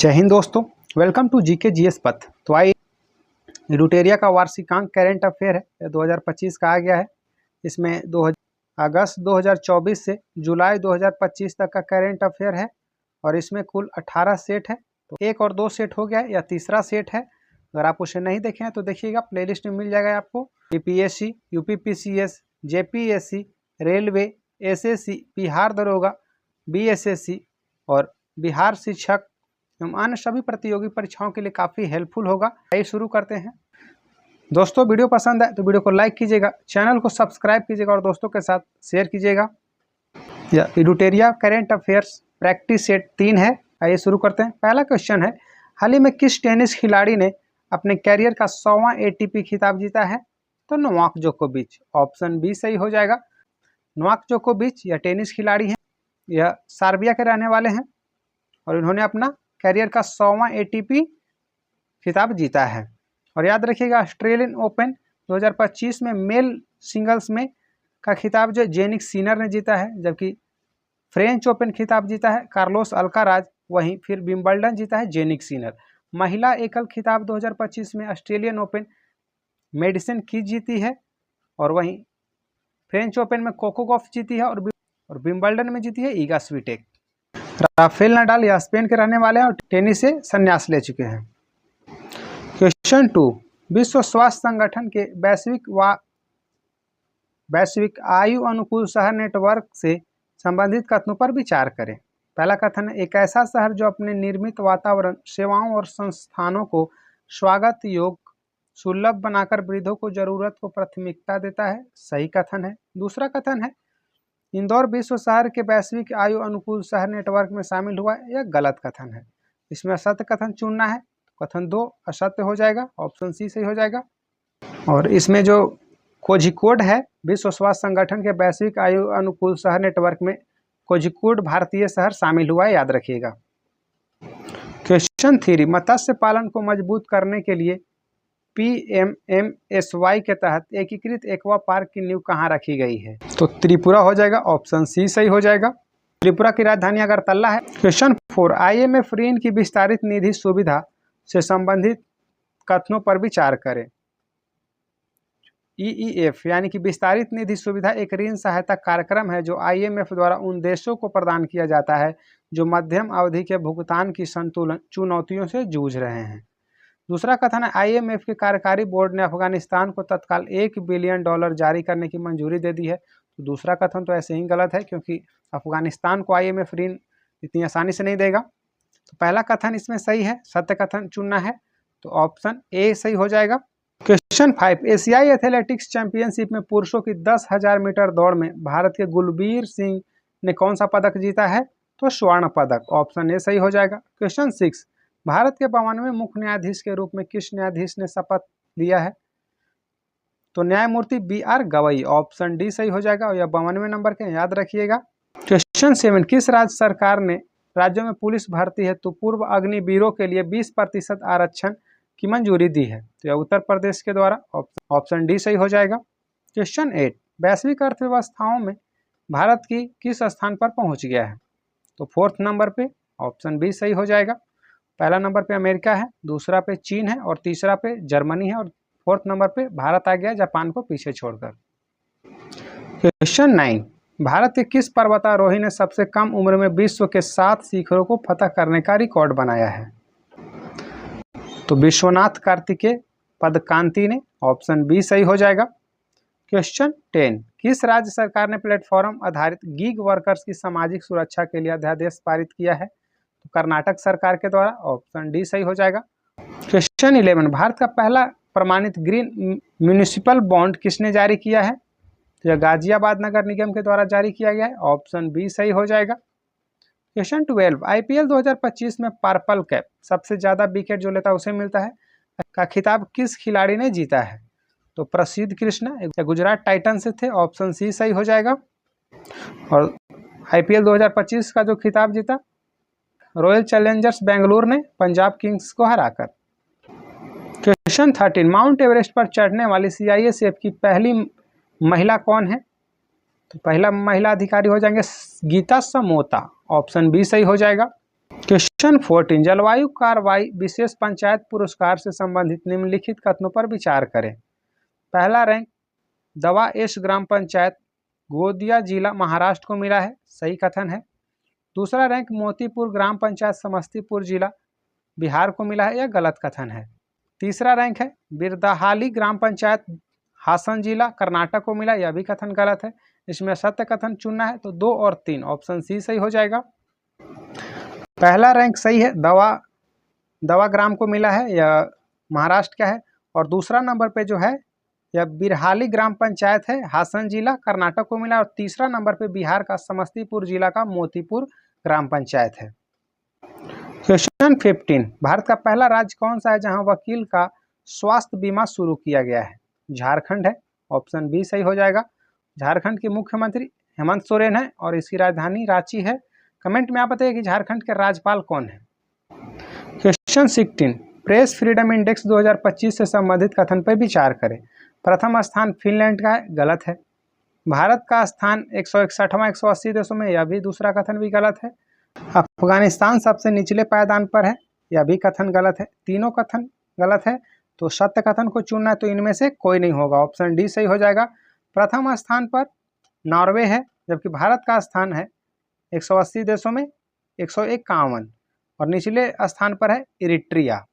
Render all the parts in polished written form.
जय हिंद दोस्तों, welcome to GK GS पथ। तो आइए, रुटेरिया का वार्षिकांक करंट अफेयर है 2025 का आ गया है। इसमें अगस्त 2024 से जुलाई 2025 तक का करंट अफेयर है और इसमें कुल 18 सेट है। तो एक और दो सेट हो गया है, या तीसरा सेट है। अगर आप उसे नहीं देखे हैं तो देखिएगा, प्लेलिस्ट में मिल जाएगा आपको। UPSC, UPPCS, JPSC, railway, SSC, Bihar दरोगा, बीएसएससी और बिहार शिक्षक एवं अन्य सभी प्रतियोगी परीक्षाओं के लिए काफ़ी हेल्पफुल होगा। आइए शुरू करते हैं। दोस्तों, वीडियो पसंद आए तो वीडियो को लाइक कीजिएगा, चैनल को सब्सक्राइब कीजिएगा और दोस्तों के साथ शेयर कीजिएगा। यह रुटेरिया करंट अफेयर्स प्रैक्टिस सेट 3 है। आइए शुरू करते हैं। पहला क्वेश्चन है, हाल ही में किस टेनिस खिलाड़ी ने अपने कैरियर का 100वां एटीपी खिताब जीता है? तो नोवाक जोकोविच। ऑप्शन बी सही हो जाएगा। नोवाक जोकोविच यह टेनिस खिलाड़ी हैं, यह सर्बिया के रहने वाले हैं और इन्होंने अपना कैरियर का 100वां एटीपी खिताब जीता है। और याद रखिएगा, ऑस्ट्रेलियन ओपन 2025 में मेल सिंगल्स में का खिताब जो जेनिक सिनर ने जीता है, जबकि फ्रेंच ओपन खिताब जीता है कार्लोस अल्काराज। वहीं फिर विंबलडन जीता है जेनिक सिनर। महिला एकल खिताब 2025 में ऑस्ट्रेलियन ओपन मेडिसन कीज जीती है और वहीं फ्रेंच ओपन में कोको गॉफ जीती है और विंबलडन में जीती है ईगा स्विटेक। राफेल नडाल या स्पेन के रहने वाले हैं और टेनिस से संन्यास ले चुके हैं। क्वेश्चन 2, विश्व स्वास्थ्य संगठन के वैश्विक आयु अनुकूल शहर नेटवर्क से संबंधित कथनों पर विचार करें। पहला कथन है, एक ऐसा शहर जो अपने निर्मित वातावरण, सेवाओं और संस्थानों को स्वागत योग्य सुलभ बनाकर वृद्धों को जरूरत को प्राथमिकता देता है। सही कथन है। दूसरा कथन है, इंदौर विश्व शहर के वैश्विक आयु अनुकूल शहर नेटवर्क में शामिल हुआ है। यह गलत कथन है। इसमें असत्य कथन चुनना है। कथन 2 असत्य हो जाएगा। ऑप्शन सी सही हो जाएगा। और इसमें जो कोझिकोड है, विश्व स्वास्थ्य संगठन के वैश्विक आयु अनुकूल शहर नेटवर्क में कोझिकोड भारतीय शहर शामिल हुआ है, याद रखिएगा। क्वेश्चन 3, मत्स्य पालन को मजबूत करने के लिए PMMSY के तहत एकीकृत एक्वा पार्क की नींव कहाँ रखी गई है? तो त्रिपुरा हो जाएगा। ऑप्शन सी सही हो जाएगा। त्रिपुरा की राजधानी अगरतला है। क्वेश्चन 4, IMF ऋण की विस्तारित निधि सुविधा से संबंधित कथनों पर विचार करें। EEF यानी कि विस्तारित निधि सुविधा एक ऋण सहायता कार्यक्रम है जो IMF द्वारा उन देशों को प्रदान किया जाता है जो मध्यम अवधि के भुगतान की संतुलन चुनौतियों से जूझ रहे हैं। दूसरा कथन है, IMF के कार्यकारी बोर्ड ने अफगानिस्तान को तत्काल $1 बिलियन जारी करने की मंजूरी दे दी है। तो दूसरा कथन तो ऐसे ही गलत है, क्योंकि अफगानिस्तान को IMF ऋण इतनी आसानी से नहीं देगा। तो पहला कथन इसमें सही है। सत्य कथन चुनना है तो ऑप्शन ए सही हो जाएगा। क्वेश्चन 5, एशियाई एथलेटिक्स चैंपियनशिप में पुरुषों की 10,000 मीटर दौड़ में भारत के गुलबीर सिंह ने कौन सा पदक जीता है? तो स्वर्ण पदक। ऑप्शन ए सही हो जाएगा। क्वेश्चन 6, भारत के 52वें मुख्य न्यायाधीश के रूप में किस न्यायाधीश ने शपथ लिया है? तो न्यायमूर्ति BR गवई। ऑप्शन डी सही हो जाएगा और यह 52वें नंबर के, याद रखिएगा। क्वेश्चन 7, किस राज्य सरकार ने राज्यों में पुलिस भर्ती है तो पूर्व अग्निवीरों के लिए 20% आरक्षण की मंजूरी दी है? तो यह उत्तर प्रदेश के द्वारा। ऑप्शन डी सही हो जाएगा। क्वेश्चन 8, वैश्विक अर्थव्यवस्थाओं में भारत की किस स्थान पर पहुंच गया है? तो 4th नंबर पे। ऑप्शन बी सही हो जाएगा। पहला नंबर पे अमेरिका है, दूसरा पे चीन है और तीसरा पे जर्मनी है और 4th नंबर पे भारत आ गया, जापान को पीछे छोड़कर। क्वेश्चन 9, भारत के किस पर्वतारोही ने सबसे कम उम्र में विश्व के 7 शिखरों को फतह करने का रिकॉर्ड बनाया है? तो विश्वनाथ कार्तिकेय पदकांति ने। ऑप्शन बी सही हो जाएगा। क्वेश्चन 10, किस राज्य सरकार ने प्लेटफॉर्म आधारित गीग वर्कर्स की सामाजिक सुरक्षा के लिए अध्यादेश पारित किया है? तो कर्नाटक सरकार के द्वारा। ऑप्शन डी सही हो जाएगा। क्वेश्चन 11, भारत का पहला प्रमाणित ग्रीन म्यूनिसिपल बॉन्ड किसने जारी किया है? तो यह गाजियाबाद नगर निगम के द्वारा जारी किया गया है। ऑप्शन बी सही हो जाएगा। क्वेश्चन 12, IPL 2025 में पर्पल कैप सबसे ज्यादा विकेट जो लेता है उसे मिलता है का खिताब किस खिलाड़ी ने जीता है? तो प्रसिद्ध कृष्णा गुजरात टाइटन से थे। ऑप्शन सी सही हो जाएगा। और IPL 2025 का जो खिताब जीता रॉयल चैलेंजर्स बेंगलुरु ने पंजाब किंग्स को हराकर। क्वेश्चन 13, माउंट एवरेस्ट पर चढ़ने वाली CISF की पहली महिला कौन है? तो पहला महिला अधिकारी हो जाएंगे गीता समोता। ऑप्शन बी सही हो जाएगा। क्वेश्चन 14 जलवायु कार्रवाई विशेष पंचायत पुरस्कार से संबंधित निम्नलिखित कथनों पर विचार करें। पहला रैंक दवा एस ग्राम पंचायत गोंदिया जिला महाराष्ट्र को मिला है, सही कथन है। दूसरा रैंक मोतीपुर ग्राम पंचायत समस्तीपुर जिला बिहार को मिला है, यह गलत कथन है। तीसरा रैंक है बिरदाहाली ग्राम पंचायत हासन जिला कर्नाटक को मिला, यह भी कथन गलत है। इसमें सत्य कथन चुनना है तो 2 और 3 ऑप्शन सी सही हो जाएगा। पहला रैंक सही है, दवा ग्राम को मिला है, यह महाराष्ट्र का है। और दूसरा नंबर पे जो है यह बिरहाली ग्राम पंचायत है, हासन जिला कर्नाटक को मिला। और तीसरा नंबर पे बिहार का समस्तीपुर जिला का मोतीपुर ग्राम पंचायत है। क्वेश्चन 15 भारत का पहला राज्य कौन सा है जहां वकील का स्वास्थ्य बीमा शुरू किया गया है? झारखंड है, ऑप्शन बी सही हो जाएगा। झारखंड के मुख्यमंत्री हेमंत सोरेन है और इसकी राजधानी रांची है। कमेंट में आप बताइए कि झारखंड के राज्यपाल कौन है। क्वेश्चन 16 प्रेस फ्रीडम इंडेक्स 2025 से संबंधित कथन पर विचार करें। प्रथम स्थान फिनलैंड का है, गलत है। भारत का स्थान 161वां 180 देशों में, यह भी दूसरा कथन भी गलत है। अफगानिस्तान सबसे निचले पायदान पर है, यह भी कथन गलत है। तीनों कथन गलत है तो सत्य कथन को चुनना है तो इनमें से कोई नहीं होगा, ऑप्शन डी सही हो जाएगा। प्रथम स्थान पर नॉर्वे है, जबकि भारत का स्थान है 180 देशों में 151 और निचले स्थान पर है इरिट्रिया।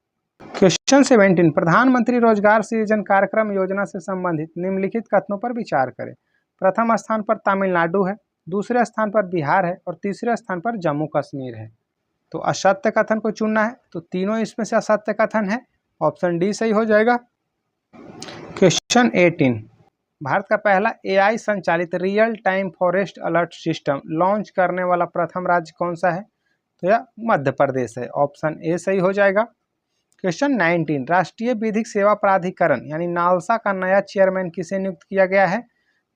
क्वेश्चन 17 प्रधानमंत्री रोजगार सृजन कार्यक्रम योजना से संबंधित निम्नलिखित कथनों पर विचार करें। प्रथम स्थान पर तमिलनाडु है, दूसरे स्थान पर बिहार है और तीसरे स्थान पर जम्मू कश्मीर है। तो असत्य कथन को चुनना है तो तीनों इसमें से असत्य कथन है, ऑप्शन डी सही हो जाएगा। क्वेश्चन 18 भारत का पहला एआई संचालित real time forest alert system launch करने वाला प्रथम राज्य कौन सा है? तो यह मध्य प्रदेश है, ऑप्शन ए सही हो जाएगा। क्वेश्चन 19 राष्ट्रीय विधिक सेवा प्राधिकरण यानी नालसा का नया चेयरमैन किसे नियुक्त किया गया है?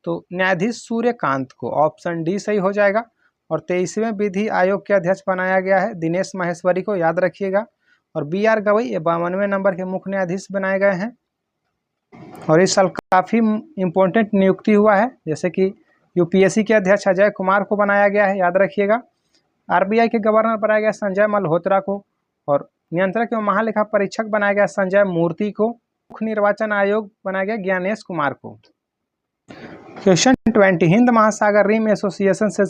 तो न्यायाधीश सूर्यकांत को, ऑप्शन डी सही हो जाएगा। और 23वें विधि आयोग के अध्यक्ष बनाया गया है दिनेश माहेश्वरी को, याद रखिएगा। और बी.आर. गवई 52वें नंबर के मुख्य न्यायाधीश बनाए गए हैं। और इस साल काफ़ी इम्पोर्टेंट नियुक्ति हुआ है, जैसे कि यूपीएससी के अध्यक्ष अजय कुमार को बनाया गया है, याद रखिएगा। आरबीआई के गवर्नर बनाया गया संजय मल्होत्रा को और नियंत्रक एवं महालेखा परीक्षक बनाया गया संजय मूर्ति को। मुख्य निर्वाचन आयोग बनाया गया ज्ञानेश कुमार को। क्वेश्चन 20 हिंद महासागर रिम एसोसिएशन से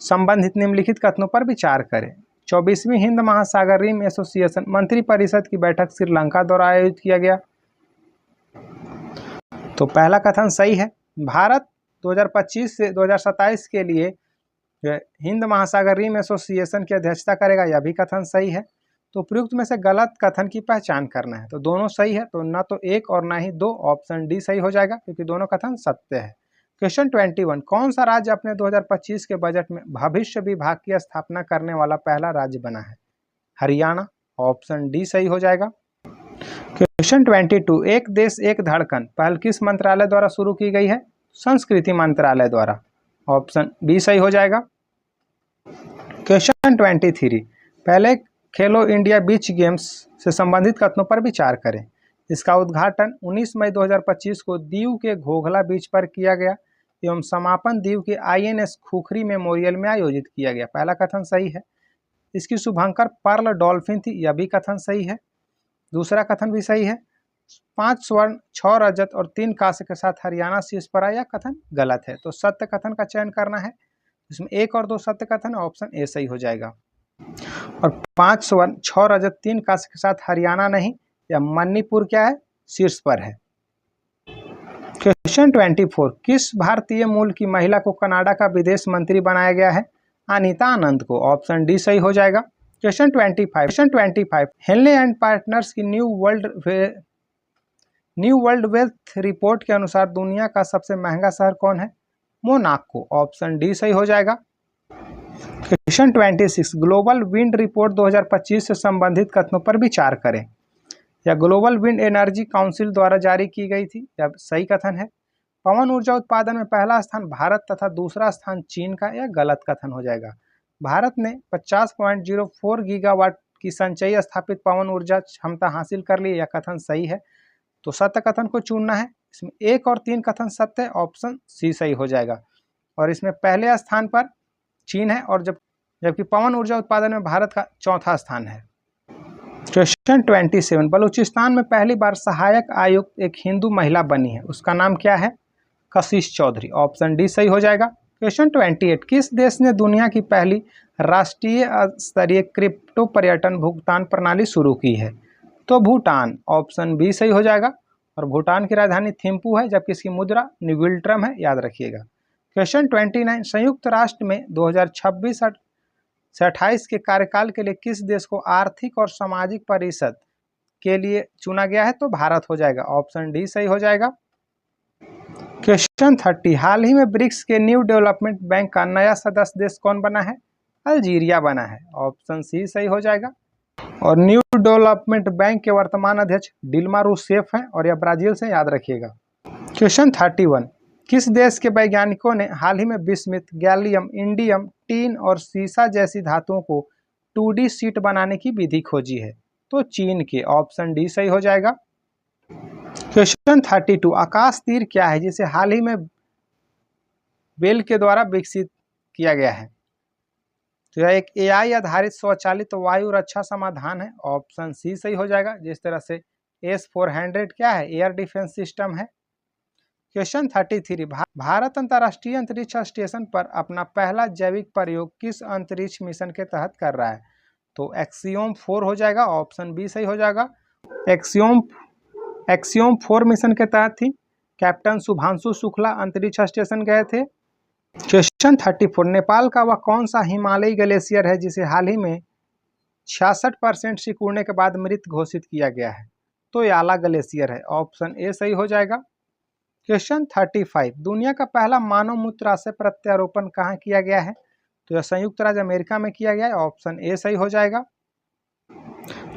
संबंधित निम्नलिखित कथनों पर विचार करें। 24वीं हिंद महासागर रिम एसोसिएशन मंत्रिपरिषद की बैठक श्रीलंका द्वारा आयोजित किया गया। तो पहला कथन सही है, भारत 2025 से 2027 के लिए हिंद महासागर रिम एसोसिएशन की अध्यक्षता करेगा, यह भी कथन सही है। तो उपयुक्त में से गलत कथन की पहचान करना है, तो दोनों सही है, तो न तो 1 और न ही 2, ऑप्शन डी सही हो जाएगा क्योंकि दोनों कथन सत्य है। क्वेश्चन 21 कौन सा राज्य अपने 2025 के बजट में भविष्य विभाग की स्थापना करने वाला पहला राज्य बना है? हरियाणा, ऑप्शन डी सही हो जाएगा। क्वेश्चन 22 एक देश एक धड़कन पहल किस मंत्रालय द्वारा शुरू की गई है? संस्कृति मंत्रालय द्वारा, ऑप्शन बी सही हो जाएगा। क्वेश्चन 23 पहले खेलो इंडिया बीच गेम्स से संबंधित कथनों पर विचार करें। इसका उद्घाटन 19 मई 2025 को दीव के घोघला बीच पर किया गया एवं समापन दीव के INS खुखरी मेमोरियल में आयोजित किया गया, पहला कथन सही है। इसकी शुभंकर पर्ल डॉल्फिन थी, यह भी कथन सही है। दूसरा कथन भी सही है। 5 स्वर्ण 6 रजत और 3 कांस्य के साथ हरियाणा शीर्ष पर आया, कथन गलत है, तो सत्य कथन का चयन करना है। इसमें 1 और 2 सत्य कथन, ऑप्शन ए सही हो जाएगा। और 5 स्वर्ण 6 रजत 3 कांस्य के साथ हरियाणा नहीं, या मणिपुर क्या है, शीर्ष पर है। क्वेश्चन 24 किस भारतीय मूल की महिला को कनाडा का विदेश मंत्री बनाया गया है? अनीता आनंद को, ऑप्शन डी सही हो जाएगा। क्वेश्चन 25 हेनले एंड पार्टनर्स की न्यू वर्ल्ड वेल्थ रिपोर्ट के अनुसार दुनिया का सबसे महंगा शहर कौन है? मोनाको, ऑप्शन डी सही हो जाएगा। क्वेश्चन 26 ग्लोबल विंड रिपोर्ट 2025 से संबंधित कथनों पर विचार करें। यह ग्लोबल विंड एनर्जी काउंसिल द्वारा जारी की गई थी, यह सही कथन है। पवन ऊर्जा उत्पादन में पहला स्थान भारत तथा दूसरा स्थान चीन का, यह गलत कथन हो जाएगा। भारत ने 50.04 गीगावाट की संचयी स्थापित पवन ऊर्जा क्षमता हासिल कर ली, यह कथन सही है। तो सत्य कथन को चुनना है, इसमें 1 और 3 कथन सत्य, ऑप्शन सी सही हो जाएगा। और इसमें पहले स्थान पर चीन है और जब जबकि पवन ऊर्जा उत्पादन में भारत का चौथा स्थान है। क्वेश्चन 27, बलूचिस्तान में पहली बार सहायक आयुक्त एक हिंदू महिला बनी है, उसका नाम क्या है? कशिश चौधरी। ऑप्शन डी सही हो जाएगा। क्वेश्चन 28, किस देश ने दुनिया की पहली राष्ट्रीय स्तरीय क्रिप्टो पर्यटन भुगतान प्रणाली शुरू की है? तो भूटान। ऑप्शन बी सही हो जाएगा। और भूटान की राजधानी थिम्पू है, जबकि इसकी मुद्रा न्यूगिल्ट्रम है, याद रखिएगा। क्वेश्चन 29, संयुक्त राष्ट्र में 2026 से 28 के कार्यकाल के लिए किस देश को आर्थिक और सामाजिक परिषद के लिए चुना गया है? तो भारत हो जाएगा। ऑप्शन डी सही हो जाएगा। क्वेश्चन 30, हाल ही में ब्रिक्स के न्यू डेवलपमेंट बैंक का नया सदस्य देश कौन बना है? अल्जीरिया बना है। ऑप्शन सी सही हो जाएगा। और न्यू डेवलपमेंट बैंक के वर्तमान अध्यक्ष डिल्मा रूसेफ हैं और यह ब्राजील से, याद रखिएगा। क्वेश्चन 31, किस देश के वैज्ञानिकों ने हाल ही में बिस्मिथ, गैलियम, इंडियम, टीन और सीसा जैसी धातुओं को 2D शीट बनाने की विधि खोजी है? तो चीन के। ऑप्शन डी सही हो जाएगा। क्वेश्चन 32, आकाश तीर क्या है जिसे हाल ही में बेल के द्वारा विकसित किया गया है? तो यह एक AI आधारित स्वचालित वायु रक्षा समाधान है। ऑप्शन सी सही हो जाएगा। जिस तरह से S-400 क्या है? एयर डिफेंस सिस्टम है। क्वेश्चन 33, भारत अंतर्राष्ट्रीय अंतरिक्ष स्टेशन पर अपना पहला जैविक प्रयोग किस अंतरिक्ष मिशन के तहत कर रहा है? तो एक्सियोम 4 हो जाएगा। ऑप्शन बी सही हो जाएगा। एक्सियोम 4 मिशन के तहत ही कैप्टन शुभांशु शुक्ला अंतरिक्ष स्टेशन गए थे। क्वेश्चन 34, नेपाल का वह कौन सा हिमालयी ग्लेशियर है जिसे हाल ही में 66% सिकुड़ने के बाद मृत घोषित किया गया है? तो याला ग्लेशियर है। ऑप्शन ए सही हो जाएगा। क्वेश्चन 35, दुनिया का पहला मानव मूत्राशय प्रत्यारोपण कहाँ किया गया है? तो यह संयुक्त राज्य अमेरिका में किया गया है। ऑप्शन ए सही हो जाएगा।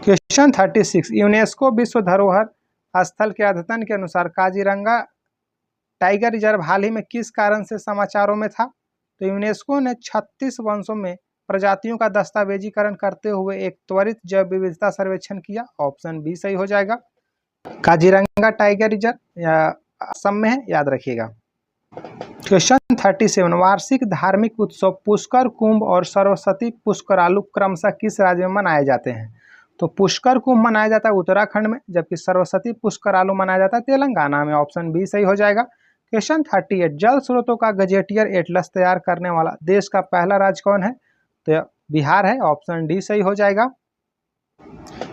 क्वेश्चन 36, यूनेस्को विश्व धरोहर स्थल के अद्यतन के अनुसार काजीरंगा टाइगर रिजर्व हाल ही में किस कारण से समाचारों में था? तो यूनेस्को ने 36 वंशों में प्रजातियों का दस्तावेजीकरण करते हुए एक त्वरित जैव विविधता सर्वेक्षण किया। ऑप्शन बी सही हो जाएगा। काजीरंगा टाइगर रिजर्व या असम में है, याद रखिएगा। क्वेश्चन 37, वार्षिक धार्मिक उत्सव पुष्कर कुंभ और सरस्वती पुष्करालु क्रमशः किस राज्य में मनाए जाते हैं? तो पुष्कर कुंभ मनाया जाता है उत्तराखंड में, जबकि सरस्वती पुष्करालु मनाया जाता है तेलंगाना में। ऑप्शन बी सही हो जाएगा। क्वेश्चन 38, जल स्रोतों का गजेटियर एटलस तैयार करने वाला देश का पहला राज्य कौन है? तो बिहार है। ऑप्शन डी सही हो जाएगा।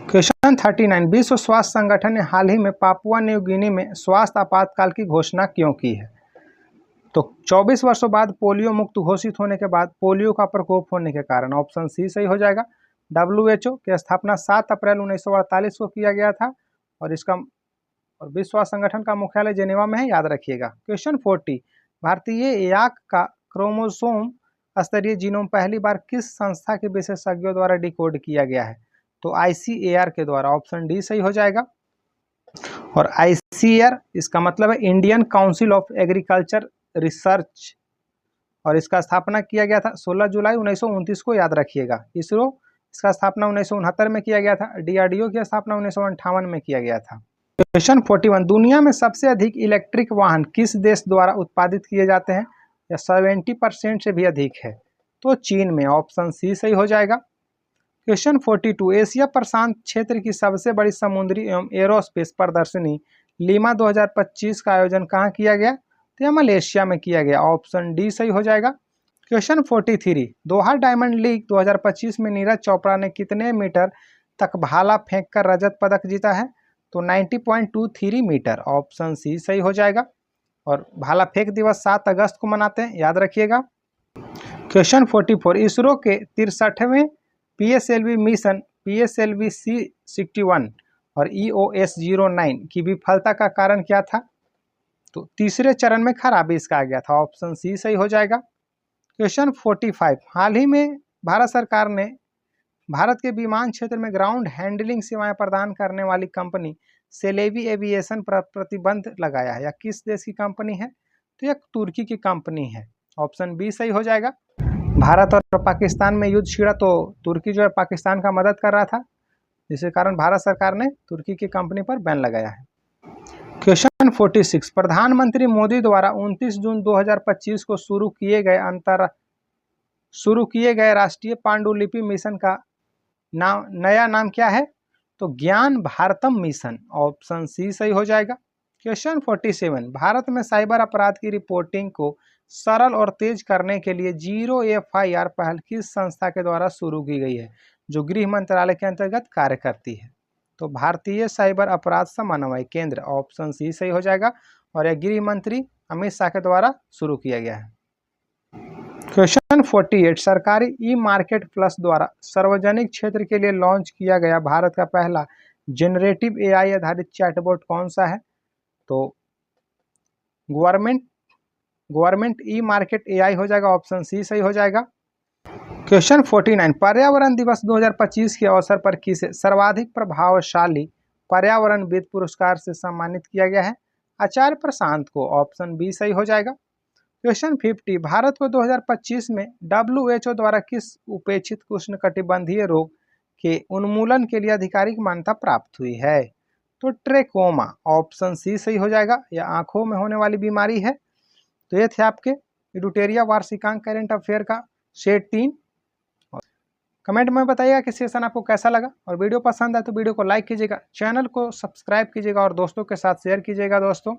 क्वेश्चन 39, विश्व स्वास्थ्य संगठन ने हाल ही में पापुआ न्यू गिनी में स्वास्थ्य आपातकाल की घोषणा क्यों की है? तो 24 वर्षों बाद पोलियो मुक्त घोषित होने के बाद पोलियो का प्रकोप होने के कारण। ऑप्शन सी सही हो जाएगा। WHO की स्थापना 7 अप्रैल 1948 को किया गया था और विश्व स्वास्थ्य संगठन का मुख्यालय जेनेवा में है, याद रखिएगा। क्वेश्चन 40, भारतीय याक का क्रोमोसोम स्तरीय जीनोम पहली बार किस संस्था के विशेषज्ञों द्वारा डिकोड किया गया है? तो ICAR के द्वारा। ऑप्शन डी सही हो जाएगा। और ICAR इसका मतलब है Indian council of agriculture research और इसका स्थापना किया गया था 16 जुलाई 1929 को, याद रखिएगा। इसरो इसका स्थापना 1969 में किया गया था। DRDO की स्थापना 1958 में किया गया था। क्वेश्चन 41, दुनिया में सबसे अधिक इलेक्ट्रिक वाहन किस देश द्वारा उत्पादित किए जाते हैं? या 70% से भी अधिक है? तो चीन में। ऑप्शन सी सही हो जाएगा। क्वेश्चन 42, एशिया प्रशांत क्षेत्र की सबसे बड़ी समुद्री एवं एरोस्पेस प्रदर्शनी लीमा 2025 का आयोजन कहाँ किया गया? तो यह मलेशिया में किया गया। ऑप्शन डी सही हो जाएगा। क्वेश्चन 43, दोहा डायमंड लीग 2025 में नीरज चोपड़ा ने कितने मीटर तक भाला फेंक कर रजत पदक जीता है? तो 90.23 मीटर। ऑप्शन सी सही हो जाएगा। और भाला फेंक दिवस 7 अगस्त को मनाते हैं, याद रखिएगा। क्वेश्चन 44, इसरो के 63वें PSLV मिशन PSLV-C61 और EOS-09 की विफलता का कारण क्या था? तो तीसरे चरण में खराबी इसका आ गया था। ऑप्शन सी सही हो जाएगा। क्वेश्चन 45, हाल ही में भारत सरकार ने भारत के विमान क्षेत्र में ग्राउंड हैंडलिंग सेवाएं प्रदान करने वाली कंपनी सेलेवी एविएशन पर प्रतिबंध लगाया है। या किस देश की कंपनी है? तो यह तुर्की की कंपनी है। ऑप्शन बी सही हो जाएगा। भारत और पाकिस्तान में युद्ध छिड़ा तो तुर्की जो है पाकिस्तान का मदद कर रहा था, जिसके कारण भारत सरकार ने तुर्की की कंपनी पर बैन लगाया है। क्वेश्चन 46, प्रधानमंत्री मोदी द्वारा 29 जून 2025 को शुरू किए गए शुरू किए गए राष्ट्रीय पांडुलिपि मिशन का नया नाम क्या है? तो ज्ञान भारतम मिशन, ऑप्शन सी सही हो जाएगा। क्वेश्चन 47, भारत में साइबर अपराध की रिपोर्टिंग को सरल और तेज करने के लिए जीरो FIR पहल किस संस्था के द्वारा शुरू की गई है, जो गृह मंत्रालय के अंतर्गत कार्य करती है? तो भारतीय साइबर अपराध समन्वय केंद्र, ऑप्शन सी सही हो जाएगा, और यह गृह मंत्री अमित शाह के द्वारा शुरू किया गया है। क्वेश्चन 48, सरकारी ई मार्केट प्लस द्वारा सार्वजनिक क्षेत्र के लिए लॉन्च किया गया भारत का पहला जेनरेटिव AI आधारित चैटबॉट कौन सा है? तो गवर्नमेंट ई मार्केट AI हो जाएगा, ऑप्शन सी सही हो जाएगा। क्वेश्चन 49, पर्यावरण दिवस 2025 के अवसर पर किसे सर्वाधिक प्रभावशाली पर्यावरणविद पुरस्कार से सम्मानित किया गया है? आचार्य प्रशांत को, ऑप्शन बी सही हो जाएगा। क्वेश्चन 50, भारत को 2025 में WHO द्वारा किस उपेक्षित उष्णकटिबंधीय रोग के उन्मूलन के लिए आधिकारिक मान्यता प्राप्त हुई है? तो ट्रेकोमा, ऑप्शन सी सही हो जाएगा। यह आंखों में होने वाली बीमारी है। तो ये थे आपके एडुटेरिया वार्षिकांक करंट अफेयर का सेट 3। कमेंट में बताइएगा कि सेशन आपको कैसा लगा, और वीडियो पसंद आए तो वीडियो को लाइक कीजिएगा, चैनल को सब्सक्राइब कीजिएगा और दोस्तों के साथ शेयर कीजिएगा दोस्तों।